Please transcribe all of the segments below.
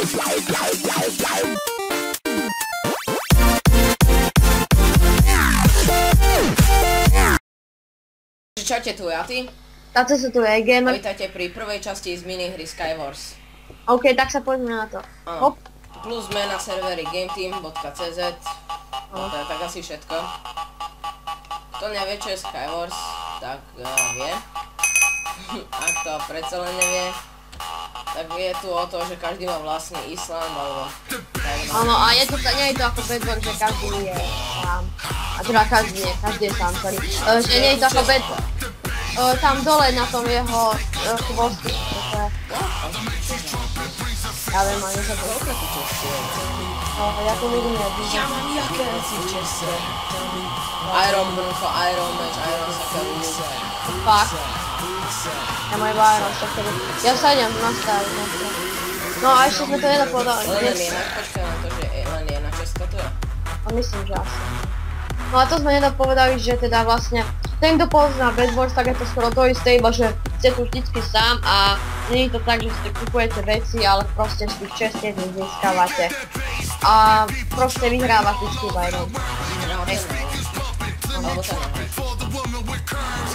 Čaute, tu je a ty? Táto sa tu je gamer. Vítajte pri prvej časti z minihry Skywars. OK, tak sa poďme na to. Hop. Plus sme na serveri gameteam.cz. No to je tak asi všetko. Kto nevie, čo je Skywars, tak vie. Ak to predsa len nevie, tak je tu o to, že každý má vlastný Island, alebo... Áno, a je to, nie je to ako Bedwars, že každý je sám. A teda každý je sám, sorry. Že nie je to ako Bedwars. Tam dole na tom jeho chvostu, ja viem, ani sa to... Ja to vidím, Ja mám jaké veci v čese. Iron Brunko, Iron Match, Iron Sakarus. Fakt. Ja mám iba Iron Sakarus. Ja sa idem nastaviť. No a ešte sme to nedopovedali. Len je na, počkaj na to, že len je na Česka tu je. No myslím, že asi. No a to sme nedopovedali, že teda vlastne ten, kto pozná Bedwars, tak je to skoro to isté, iba že ste tu vždycky sám a nie je to tak, že si kupujete veci, ale proste z tých čestiek získavate. A proste vyhráva vždycky iba jeden. Alebo to ne.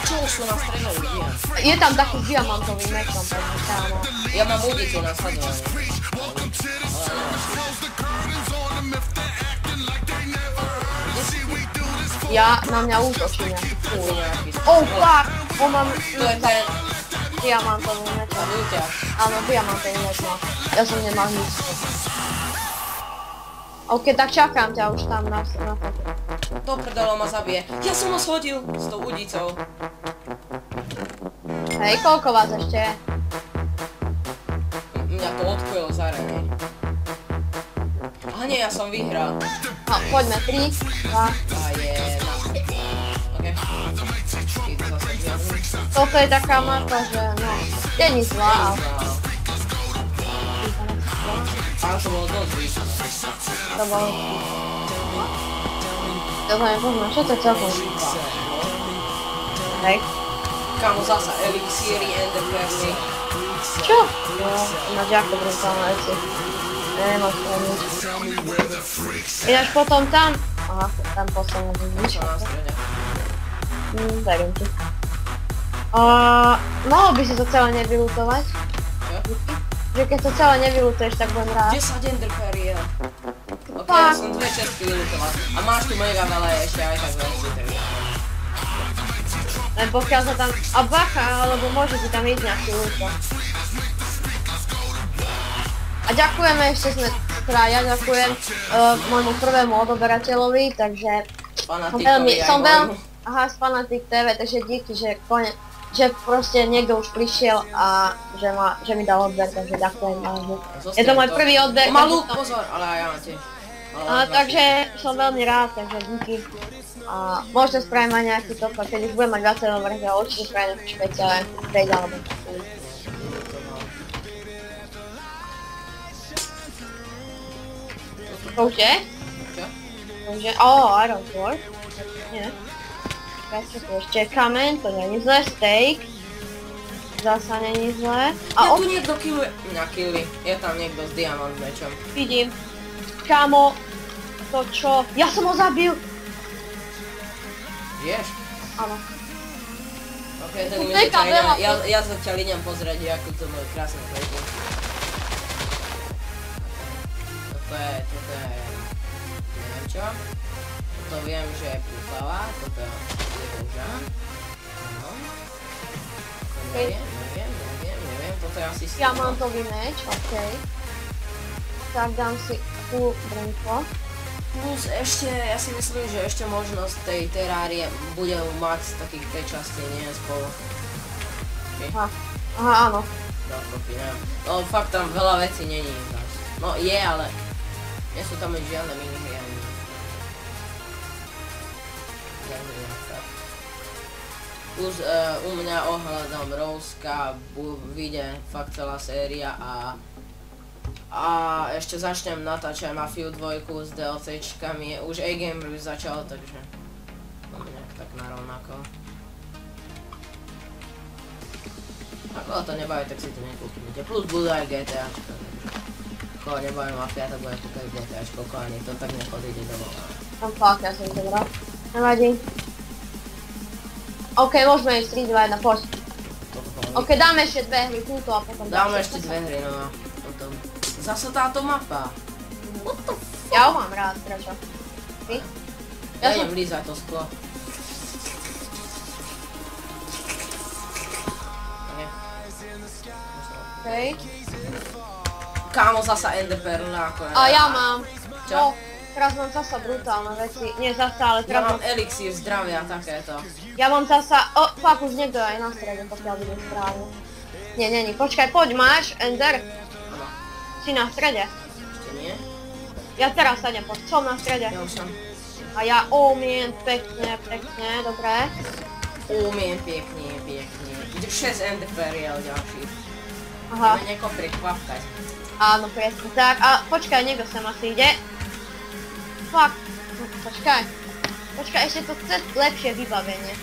Čo sú na strede ľudia? Je tam taký s diamantovým mečom, takže kámo. Ja mám udicu na sledovanie. Ja na mňa útočí nejaký fúr. Oh fuck! On mám... To je ten... diamantový meč. Áno, diamantový meč má. Ja som nemal nič. OK, tak čakám ťa už tam na fotu. To prdelo ma zabije. Ja som ho shodil s tou udicou. Hej, koľko vás ešte je? Mňa to odpojilo za rene. Aha nie, ja som vyhral. No, poďme, 3, 2... A je na... OK. Idú zase žiadny. Toto je taká mapa, že no... Je nič zlá, ale... Ale to bolo dosť výšné. To bolo... To sa nepoznám, čo to je celkom výšné? Hej. Kámo, zasa elixíry, enderperly. Čo? Jo, ináč ako brutálne veci. Nemám to nič. Ináč potom tam... Aha, tam posledne nič. Čo na strede? Verím ti. Mohol by si to celé nevylutovať? Čo? Že keď to celé nevylutuješ, tak budem rád. 10 enderperly je. OK, ja som 2 čestky vylutoval. A máš tu mega veľa ešte aj tak veci, takže... Len pokiaľ sa tam... A bacha, alebo môže si tam ísť nejaký ľúto. A ďakujeme, ešte sme... Teda ja ďakujem môjmu prvému odoberateľovi, takže... Som veľmi... Aha, z Fanatic TV, takže díky, že proste niekto už prišiel a že mi dal odber, takže ďakujem. Je to môj prvý odber. Malú, pozor, ale ja na tiež. Takže som veľmi rád, takže díky. A možno spravím aj nejaký top, keď už budem mať 20 dobrých, ale určite spravím nejaký špeciálne trade alebo taký. To už je? Čo? To už je? Iron Sword. Nie. Čo tu ešte je kameň, to není zlé, steak. Zasa není zlé. A tu niekto killuje. Mňa killi. Je tam niekto s diamant mečom. Vidím. Kámo, to čo? Ja som ho zabil! Vieš? Áno. OK, tak mi zatiaľ ja zatiaľ idem pozrieť, ako to môj krásny plejky. Toto je... neviem čo. Toto viem, že je púpava, toto je rúža. Áno. Neviem, toto je asi stýl. Diamantový meč, OK. Tak dám si tú brnko. Plus ešte, ja si myslím, že ešte možnosť tej terárie bude max takých tej časti, nie spolu. Aha, áno. Dokopy, neviem. No fakt tam veľa vecí není. No je, ale nie sú tam žiadne minihry ani. Plus u mňa ohľadom Rouska vyjde fakt celá séria a ešte začnem natáčať Mafiu 2 s DLCčkami, už A-Gamer už začal, takže mám nejak tak narovnako. Ak to nebaví, tak si to nekúpite, plus budú aj GTAčka. ako nebude mafia, tak bude kúkať GTAčko, ani to tak nechodíte domov. Tam fakt, ja som zobral. Nevadí. OK, môžeme ísť 3, 2, 1, poď. OK, dáme ešte 2 hry túto a potom... Dáme ešte 2 hry, no a potom... Zasa táto mapa. What the fuck? Ja ho mám rád, prečo? Ty? Ja idem lízať to sklo. OK. Kámo, zasa enderperla ako... A ja mám. Čo? No, teraz mám zasa brutálne veci. Nie zasa, ale Ja teraz mám elixír zdravia, takéto. Ja mám zasa... O, fuck, už niekto aj na strede, pokiaľ vidím správne. Nie, nie, počkaj, poď, máš ender? Áno. Si na strede? Ešte nie? Ja teraz sa poď, som na strede. Ja už som. A ja umiem pekne, dobre. Umiem pekne. 6 enderperiel ďalších. Aha. Ideme niekoho prekvapkať. Áno, presne tak. A počkaj, niekto sem asi ide. Fuck. Počkaj. Počkaj, ešte to chce lepšie vybavenie.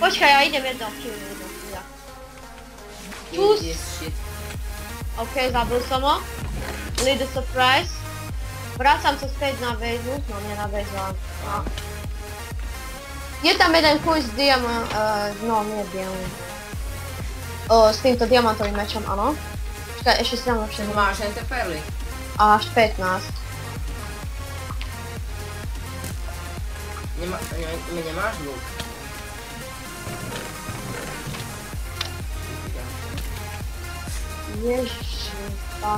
Počkaj, ja idem jednou chvíľu. Čus. OK, zabil som ho. Little surprise. Vrácam sa späť na väzu. No, nie na väzu, ale... No. Je tam jeden quiz s no, nie diamant. S týmto diamantovým mečom, áno. Počkaj, ešte si tam lepšie. Máš enderperly? Až 15. Nemáš luk? Ježiška.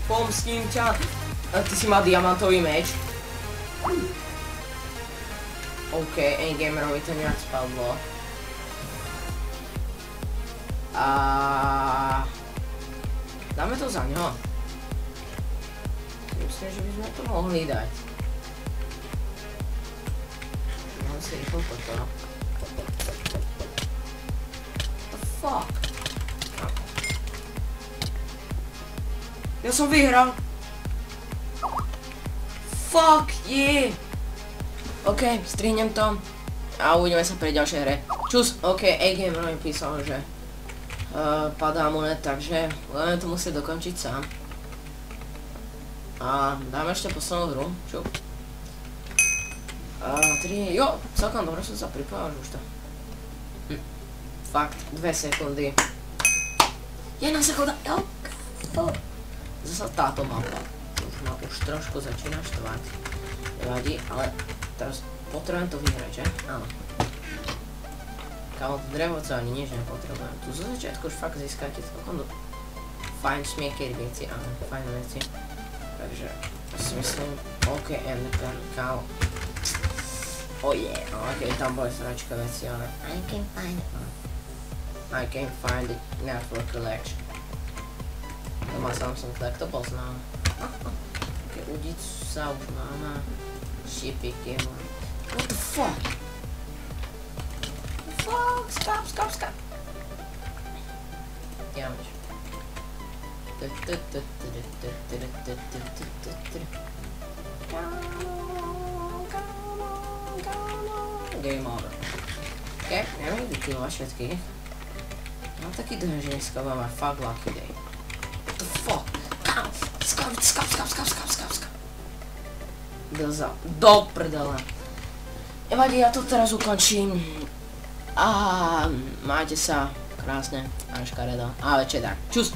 Pomstím ťa. Ty si mal diamantový meč. OK, endgamerovi to nejak spadlo. A dáme to za ňo. Myslím, že by sme to mohli dať. Mám si rýchlo toto. What the fuck? Ja som vyhral. Fuck yeah. OK, strihnem to. A uvidíme sa pri ďalšej hre. Čus, OK, A-Gamer mi písal, že padá mu net, takže budeme to musieť dokončiť sám. A dáme ešte poslednú hru. Čup. 3, jo, celkom dobre som sa pripojil už to. Fakt, 2 sekundy. 1 sekunda, jo. Zasa táto mapa. Už ma už trošku začína štvať. Nevadí, ale teraz potrebujem to vyhrať, že? Áno. Kámo, to drevo co ani nie, že nepotrebujem. Tu zo začiatku už fakt získate celkom fajn smiekery veci, áno, fajn veci. Takže, ja si myslím, OK, enderpearl, kámo. Oh yeah, OK, tam boli sračka veci, ale I can find it, network collection. To má Samsung, tak to poznám. OK, udicu sa už máme. Šipiky, what the fuck? Fuck, stop. Damage. Game over. OK, neviem vykilovať všetkých. Mám taký dojem, že dneska máme fakt lucky day. What the fuck? Skap. Do prdele. Nevadí, ja to teraz ukončím. A majte sa krásne a škaredo. A večer tak. Čus.